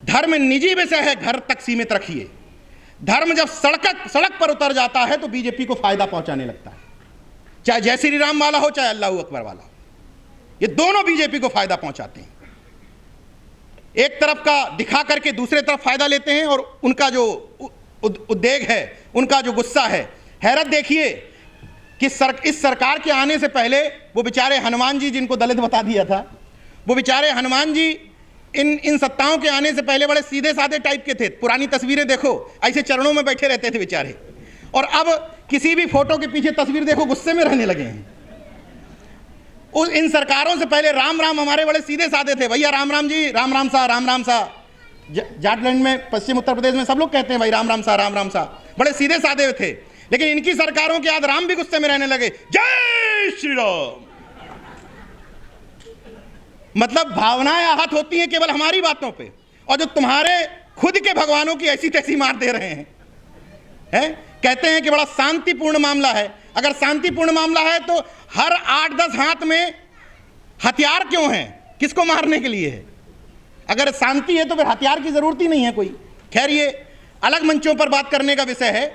धर्म निजी विषय है, घर तक सीमित रखिए। धर्म जब सड़क पर उतर जाता है तो बीजेपी को फायदा पहुंचाने लगता है, चाहे जय श्री राम वाला हो चाहे अल्लाह अकबर वाला हो, ये दोनों बीजेपी को फायदा पहुंचाते हैं। एक तरफ का दिखा करके दूसरे तरफ फायदा लेते हैं, और उनका जो उद्वेग है, उनका जो गुस्सा है, हैरत देखिए कि इस सरकार के आने से पहले वो बेचारे हनुमान जी, जिनको दलित बता दिया था, वो बेचारे हनुमान जी इन सत्ताओं के आने से पहले बड़े सीधे साधे टाइप के थे। पुरानी तस्वीरें देखो, ऐसे चरणों में बैठे रहते थे बेचारे, और अब किसी भी फोटो के पीछे तस्वीर देखो गुस्से में रहने लगे हैं। इन सरकारों से पहले राम राम हमारे बड़े सीधे साधे थे, भैया राम राम जी, राम राम सा, राम राम सा। झारखंड में, पश्चिम उत्तर प्रदेश में सब लोग कहते हैं भाई राम राम सा, राम राम सा, बड़े सीधे साधे थे। लेकिन इनकी सरकारों के बाद राम भी गुस्से में रहने लगे, जय श्री राम। मतलब भावनाएं आहत होती हैं केवल हमारी बातों पे, और जो तुम्हारे खुद के भगवानों की ऐसी तैसी मार दे रहे हैं, कहते हैं कि बड़ा शांतिपूर्ण मामला है। अगर शांतिपूर्ण मामला है तो हर 8-10 हाथ में हथियार क्यों हैं? किसको मारने के लिए है? अगर शांति है तो फिर हथियार की जरूरत ही नहीं है कोई। खैर, ये अलग मंचों पर बात करने का विषय है।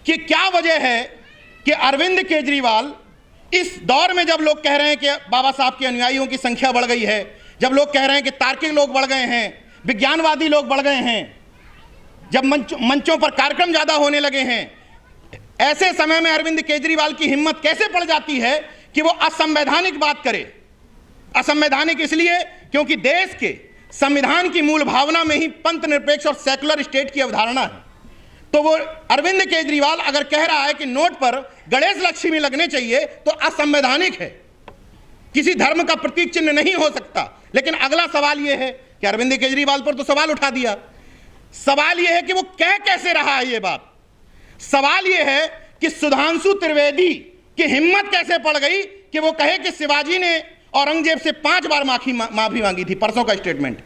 कि क्या वजह है कि अरविंद केजरीवाल इस दौर में, जब लोग कह रहे हैं कि बाबा साहब के अनुयायियों की संख्या बढ़ गई है, जब लोग कह रहे हैं कि तार्किक लोग बढ़ गए हैं, विज्ञानवादी लोग बढ़ गए हैं, जब मंचों पर कार्यक्रम ज्यादा होने लगे हैं, ऐसे समय में अरविंद केजरीवाल की हिम्मत कैसे पड़ जाती है कि वो असंवैधानिक बात करे? असंवैधानिक इसलिए क्योंकि देश के संविधान की मूल भावना में ही पंथ निरपेक्ष और सेकुलर स्टेट की अवधारणा है। तो वो अरविंद केजरीवाल अगर कह रहा है कि नोट पर गणेश लक्ष्मी लगने चाहिए तो असंवैधानिक है, किसी धर्म का प्रतीक चिन्ह नहीं हो सकता। लेकिन अगला सवाल यह है कि अरविंद केजरीवाल पर तो सवाल उठा दिया। सवाल यह है कि वो कह कैसे रहा है ये बात। सवाल यह है कि सुधांशु त्रिवेदी की हिम्मत कैसे पड़ गई कि वो कहे कि शिवाजी ने औरंगजेब से 5 बार माफी मांगी थी। परसों का स्टेटमेंट,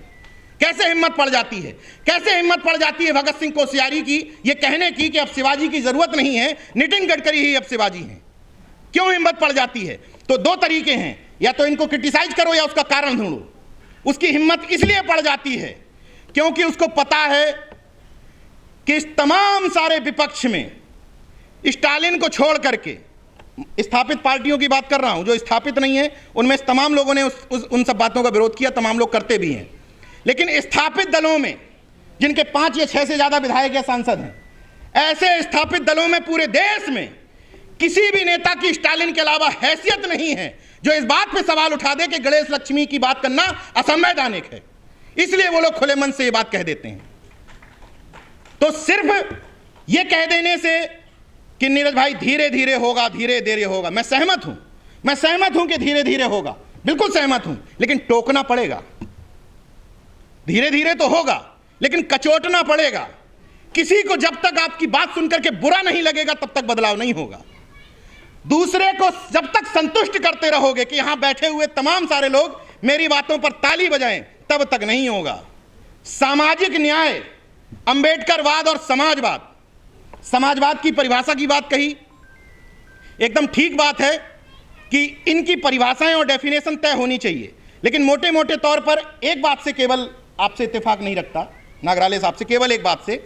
कैसे हिम्मत पड़ जाती है? कैसे हिम्मत पड़ जाती है भगत सिंह कोश्यारी की ये कहने की कि अब शिवाजी की जरूरत नहीं है, नितिन गडकरी ही अब शिवाजी हैं? क्यों हिम्मत पड़ जाती है? तो 2 तरीके हैं, या तो इनको क्रिटिसाइज करो या उसका कारण ढूंढो। उसकी हिम्मत इसलिए पड़ जाती है क्योंकि उसको पता है कि इस तमाम सारे विपक्ष में स्टालिन को छोड़ करके, स्थापित पार्टियों की बात कर रहा हूं, जो स्थापित नहीं है उनमें तमाम लोगों ने उन सब बातों का विरोध किया, तमाम लोग करते भी हैं। लेकिन स्थापित दलों में जिनके 5 या 6 से ज्यादा विधायक या सांसद हैं, ऐसे स्थापित दलों में पूरे देश में किसी भी नेता की स्टालिन के अलावा हैसियत नहीं है जो इस बात पे सवाल उठा दे कि गणेश लक्ष्मी की बात करना असंवैधानिक है। इसलिए वो लोग खुले मन से ये बात कह देते हैं। तो सिर्फ ये कह देने से कि नीरज भाई धीरे धीरे होगा, धीरे धीरे होगा, मैं सहमत हूं कि धीरे धीरे होगा, बिल्कुल सहमत हूं, लेकिन टोकना पड़ेगा। धीरे धीरे तो होगा लेकिन कचोटना पड़ेगा। किसी को जब तक आपकी बात सुनकर के बुरा नहीं लगेगा तब तक बदलाव नहीं होगा। दूसरे को जब तक संतुष्ट करते रहोगे कि यहां बैठे हुए तमाम सारे लोग मेरी बातों पर ताली बजाएं, तब तक नहीं होगा। सामाजिक न्याय, अंबेडकरवाद और समाजवाद की परिभाषा की बात कही, एकदम ठीक बात है कि इनकी परिभाषाएं और डेफिनेशन तय होनी चाहिए। लेकिन मोटे मोटे तौर पर एक बात से केवल आपसे इत्तेफाक नहीं रखता नागराले साहब से, केवल एक बात से,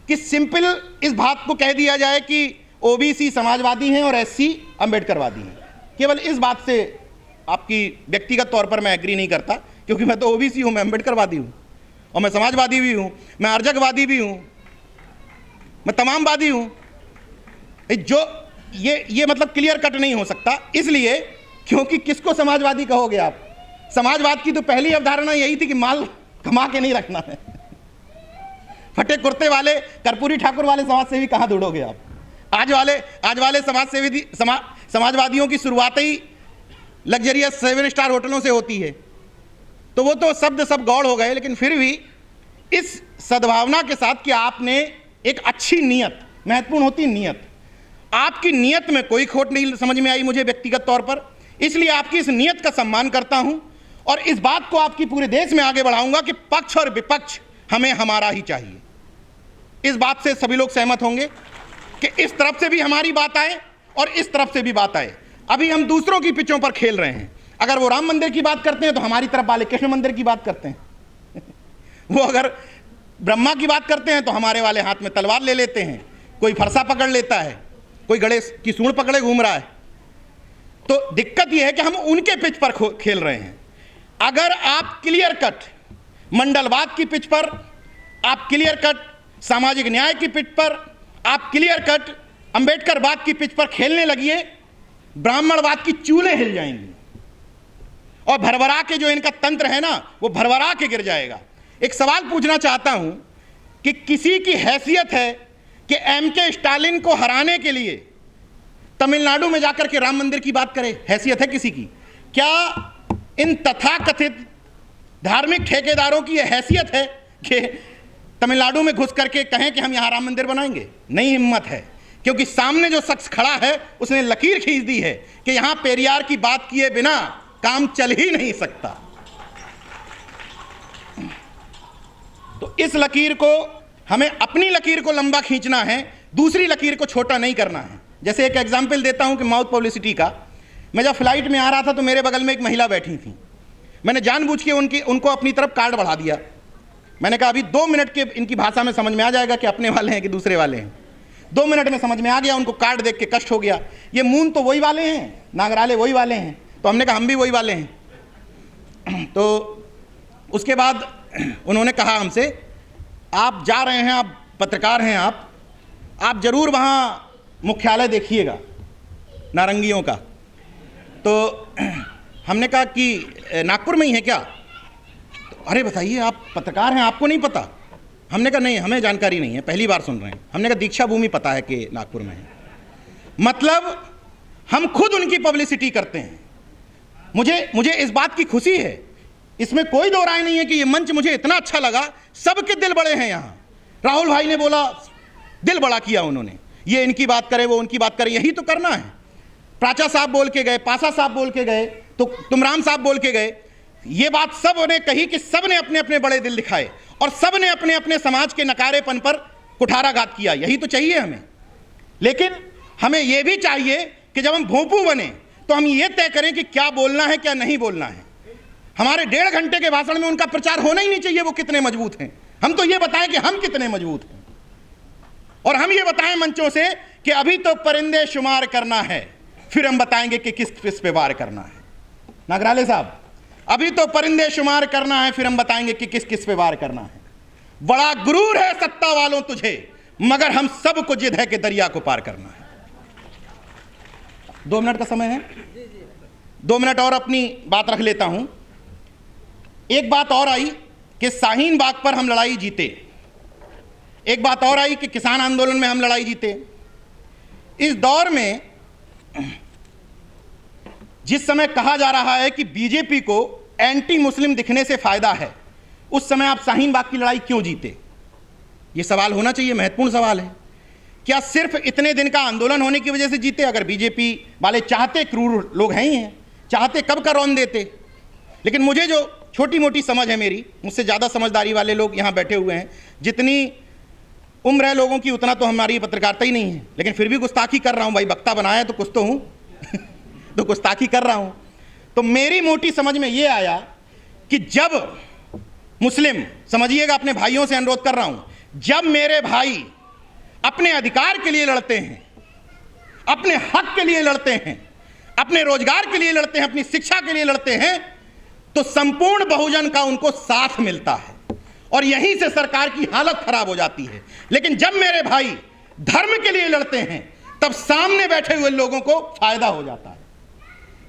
कि सिंपल इस बात को कह दिया जाए कि ओबीसी समाजवादी हैं और एससी अंबेडकरवादी हैं। केवल इस बात से आपकी व्यक्तिगत तौर पर मैं एग्री नहीं करता, क्योंकि मैं तो ओबीसी हूं, मैं अंबेडकरवादी हूं, और मैं समाजवादी भी हूं, मैं अर्जकवादी भी हूं, मैं तमामवादी हूं। जो ये मतलब क्लियर कट नहीं हो सकता, इसलिए क्योंकि किसको समाजवादी कहोगे आप? समाजवाद की तो पहली अवधारणा यही थी कि माल कमा के नहीं रखना है। फटे कुर्ते वाले, कर्पूरी ठाकुर वाले समाज सेवी कहां ढूंढोगे आप? आज वाले समाजवादियों की शुरुआत ही लग्जरियस 7 स्टार होटलों से होती है। तो वो तो शब्द सब गौड़ हो गए, लेकिन फिर भी इस सद्भावना के साथ कि आपने एक अच्छी नीयत, महत्वपूर्ण होती नीयत, आपकी नीयत में कोई खोट नहीं समझ में आई मुझे व्यक्तिगत तौर पर, इसलिए आपकी इस नीयत का सम्मान करता हूं और इस बात को आपकी पूरे देश में आगे बढ़ाऊंगा कि पक्ष और विपक्ष हमें हमारा ही चाहिए। इस बात से सभी लोग सहमत होंगे कि इस तरफ से भी हमारी बात आए और इस तरफ से भी बात आए। अभी हम दूसरों की पिचों पर खेल रहे हैं, अगर वो राम मंदिर की बात करते हैं तो हमारी तरफ वाले कृष्ण मंदिर की बात करते हैं। वो अगर ब्रह्मा की बात करते हैं तो हमारे वाले हाथ में तलवार ले लेते हैं, कोई फरसा पकड़ लेता है, कोई गणेश की सूंड पकड़े घूम रहा है। तो दिक्कत यह है कि हम उनके पिच पर खेल रहे हैं। अगर आप क्लियर कट मंडलवाद की पिच पर, आप क्लियर कट सामाजिक न्याय की पिच पर, आप क्लियर कट अंबेडकरवाद की पिच पर खेलने लगिए, ब्राह्मणवाद की चूलें हिल जाएंगी और भरभरा के जो इनका तंत्र है ना, वो भरभरा के गिर जाएगा। एक सवाल पूछना चाहता हूं कि किसी की हैसियत है कि एमके स्टालिन को हराने के लिए तमिलनाडु में जाकर के राम मंदिर की बात करे? हैसियत है किसी की? क्या इन तथाकथित धार्मिक ठेकेदारों की यह हैसियत है कि तमिलनाडु में घुस करके कहें कि हम यहां राम मंदिर बनाएंगे? नहीं हिम्मत है, क्योंकि सामने जो शख्स खड़ा है उसने लकीर खींच दी है कि यहां पेरियार की बात किए बिना काम चल ही नहीं सकता। तो इस लकीर को हमें, अपनी लकीर को लंबा खींचना है, दूसरी लकीर को छोटा नहीं करना है। जैसे एक एग्जाम्पल देता हूं कि माउथ पब्लिसिटी का। मैं जब फ्लाइट में आ रहा था तो मेरे बगल में एक महिला बैठी थी। मैंने जानबूझ के उनको अपनी तरफ कार्ड बढ़ा दिया। मैंने कहा अभी 2 मिनट के इनकी भाषा में समझ में आ जाएगा कि अपने वाले हैं कि दूसरे वाले हैं। 2 मिनट में समझ में आ गया। उनको कार्ड देख के कष्ट हो गया, ये मून तो वही वाले हैं, नागराले वही वाले हैं। तो हमने कहा हम भी वही वाले हैं। तो उसके बाद उन्होंने कहा हमसे, आप जा रहे हैं, आप पत्रकार हैं, आप जरूर वहाँ मुख्यालय देखिएगा नारंगियों का। तो हमने कहा कि नागपुर में ही है क्या? तो अरे बताइए, आप पत्रकार हैं, आपको नहीं पता? हमने कहा नहीं, हमें जानकारी नहीं है, पहली बार सुन रहे हैं। हमने कहा दीक्षा भूमि पता है कि नागपुर में है। मतलब हम खुद उनकी पब्लिसिटी करते हैं। मुझे इस बात की खुशी है, इसमें कोई दो राय नहीं है कि ये मंच मुझे इतना अच्छा लगा। सबके दिल बड़े हैं यहाँ। राहुल भाई ने बोला, दिल बड़ा किया उन्होंने, ये इनकी बात करे, वो उनकी बात करे, यही तो करना है। प्राचा साहब बोल के गए, पासा साहब बोल के गए, तो तुमराम साहब बोल के गए। ये बात सब ने कही कि सब ने अपने अपने बड़े दिल दिखाए और सब ने अपने अपने समाज के नकारेपन पर कुठाराघात किया। यही तो चाहिए हमें। लेकिन हमें यह भी चाहिए कि जब हम भोंपू बने तो हम ये तय करें कि क्या बोलना है, क्या नहीं बोलना है। हमारे 1.5 घंटे के भाषण में उनका प्रचार होना ही नहीं चाहिए वो कितने मजबूत हैं। हम तो ये बताएं कि हम कितने मजबूत हैं, और हम ये बताएं मंचों से कि अभी तो परिंदे शुमार करना है, फिर हम बताएंगे कि किस पे वार करना है। नागराले साहब, अभी तो परिंदे शुमार करना है, फिर हम बताएंगे कि किस पे वार करना है। बड़ा गुरूर है सत्ता वालों तुझे, मगर हम सबको जिद है कि दरिया को पार करना है। 2 मिनट का समय है, 2 मिनट और अपनी बात रख लेता हूं। एक बात और आई कि शाहीन बाग पर हम लड़ाई जीते। एक बात और आई कि किसान आंदोलन में हम लड़ाई जीते। इस दौर में जिस समय कहा जा रहा है कि बीजेपी को एंटी मुस्लिम दिखने से फायदा है, उस समय आप शाहीन बाग की लड़ाई क्यों जीते? यह सवाल होना चाहिए, महत्वपूर्ण सवाल है। क्या सिर्फ इतने दिन का आंदोलन होने की वजह से जीते? अगर बीजेपी वाले चाहते, क्रूर लोग हैं ही हैं, चाहते कब का रौन देते। लेकिन मुझे जो छोटी मोटी समझ है मेरी, मुझसे ज़्यादा समझदारी वाले लोग यहाँ बैठे हुए हैं, जितनी उम्र है लोगों की उतना तो हमारी पत्रकारिता ही नहीं है। लेकिन फिर भी गुस्ताखी कर रहा हूँ भाई, वक्ता बनाया तो कुछ तो हूँ तो गुस्ताखी कर रहा हूँ। तो मेरी मोटी समझ में ये आया कि जब मुस्लिम, समझिएगा, अपने भाइयों से अनुरोध कर रहा हूँ, जब मेरे भाई अपने अधिकार के लिए लड़ते हैं, अपने हक के लिए लड़ते हैं, अपने रोजगार के लिए लड़ते हैं, अपनी शिक्षा के लिए लड़ते हैं, तो संपूर्ण बहुजन का उनको साथ मिलता है और यहीं से सरकार की हालत खराब हो जाती है। लेकिन जब मेरे भाई धर्म के लिए लड़ते हैं, तब सामने बैठे हुए लोगों को फायदा हो जाता है।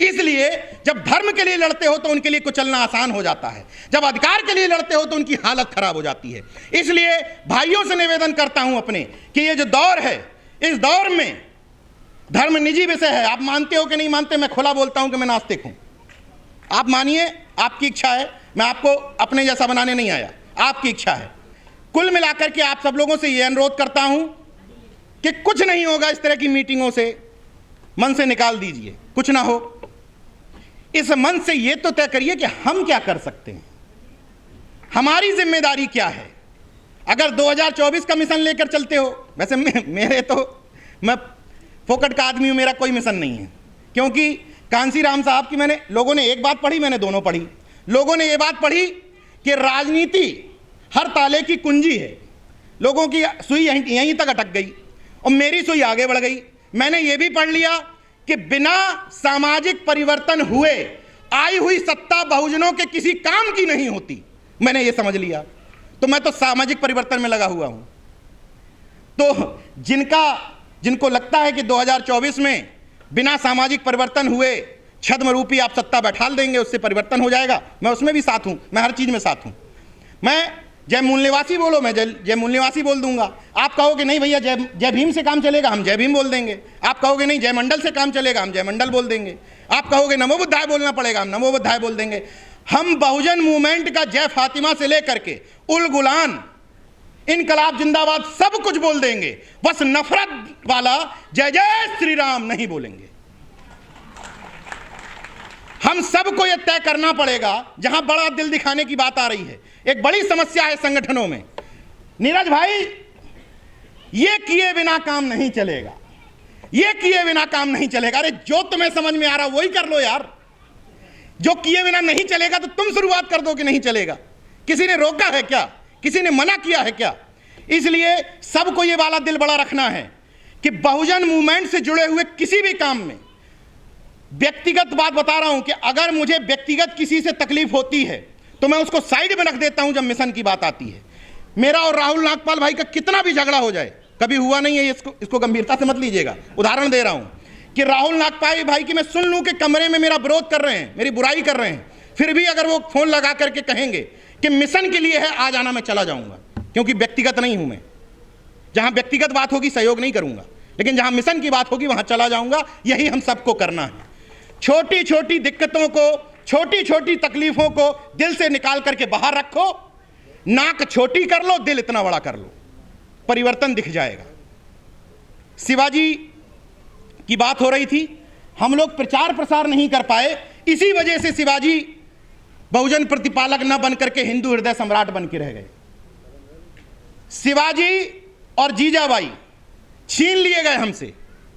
इसलिए जब धर्म के लिए लड़ते हो तो उनके लिए कुचलना आसान हो जाता है, जब अधिकार के लिए लड़ते हो तो उनकी हालत खराब हो जाती है। इसलिए भाइयों से निवेदन करता हूं अपने कि ये जो दौर है, इस दौर में धर्म निजी विषय है। आप मानते हो कि नहीं मानते, मैं खुला बोलता हूं कि मैं नास्तिक हूं। आप मानिए, आपकी इच्छा है, मैं आपको अपने जैसा बनाने नहीं आया, आपकी इच्छा है। कुल मिलाकर के आप सब लोगों से यह अनुरोध करता हूं कि कुछ नहीं होगा इस तरह की मीटिंगों से, मन से निकाल दीजिए, कुछ ना हो। इस मन से यह तो तय करिए कि हम क्या कर सकते हैं, हमारी जिम्मेदारी क्या है। अगर 2024 का मिशन लेकर चलते हो, वैसे मैं फोकट का आदमी हूं, मेरा कोई मिशन नहीं है, क्योंकि कांसीराम साहब की लोगों ने एक बात पढ़ी, मैंने दोनों पढ़ी। लोगों ने ये बात पढ़ी कि राजनीति हर ताले की कुंजी है। लोगों की सुई यहीं तक अटक गई और मेरी सुई आगे बढ़ गई। मैंने ये भी पढ़ लिया कि बिना सामाजिक परिवर्तन हुए आई हुई सत्ता बहुजनों के किसी काम की नहीं होती। मैंने ये समझ लिया, तो मैं तो सामाजिक परिवर्तन में लगा हुआ हूं। तो जिनको लगता है कि 2024 में बिना सामाजिक परिवर्तन हुए छद्म रूपी आप सत्ता बैठा देंगे, उससे परिवर्तन हो जाएगा, मैं उसमें भी साथ हूं, मैं हर चीज में साथ हूं। मैं जय मूल निवासी बोलो, मैं जय मूल निवासी बोल दूंगा। आप कहोगे नहीं भैया जय भीम से काम चलेगा, हम जय भीम बोल देंगे। आप कहोगे नहीं जय मंडल से काम चलेगा, हम जय मंडल बोल देंगे। आप कहोगे नमो बुद्धाय बोलना पड़ेगा, हम नमो बुद्धाय बोल देंगे। हम बहुजन मूवमेंट का जय फातिमा से लेकर के उल गुलान, इनकलाब जिंदाबाद सब कुछ बोल देंगे, बस नफरत वाला जय जय श्री राम नहीं बोलेंगे। हम सबको यह तय करना पड़ेगा। जहां बड़ा दिल दिखाने की बात आ रही है, एक बड़ी समस्या है संगठनों में। नीरज भाई, ये किए बिना काम नहीं चलेगा, ये किए बिना काम नहीं चलेगा। अरे जो तुम्हें समझ में आ रहा वही कर लो यार। जो किए बिना नहीं चलेगा तो तुम शुरुआत कर दो कि नहीं चलेगा। किसी ने रोका है क्या? किसी ने मना किया है क्या? इसलिए सबको ये वाला दिल बड़ा रखना है कि बहुजन मूवमेंट से जुड़े हुए किसी भी काम में, व्यक्तिगत बात बता रहा हूं कि अगर मुझे व्यक्तिगत किसी से तकलीफ होती है तो मैं उसको साइड में रख देता हूं जब मिशन की बात आती है। मेरा और राहुल नागपाल भाई का कितना भी झगड़ा हो जाए, कभी हुआ नहीं है, इसको गंभीरता से मत लीजिएगा। उदाहरण दे रहा हूं कि राहुल नागपाल भाई की मैं सुन लूं कि कमरे में मेरा विरोध कर रहे हैं, मेरी बुराई कर रहे हैं, फिर भी अगर वो फोन लगा करके कहेंगे कि मिशन के लिए है, आ जाना, मैं चला जाऊंगा, क्योंकि व्यक्तिगत नहीं हूं मैं। जहां व्यक्तिगत बात होगी सहयोग नहीं करूंगा, लेकिन जहां मिशन की बात होगी वहां चला जाऊंगा। यही हम सबको करना है। छोटी छोटी दिक्कतों को, छोटी छोटी तकलीफों को दिल से निकाल करके बाहर रखो। नाक छोटी कर लो, दिल इतना बड़ा कर लो, परिवर्तन दिख जाएगा। शिवाजी की बात हो रही थी, हम लोग प्रचार प्रसार नहीं कर पाए, इसी वजह से शिवाजी बहुजन प्रतिपालक न बन करके हिंदू हृदय सम्राट बन के रह गए। शिवाजी और जीजाबाई छीन लिए गए हमसे।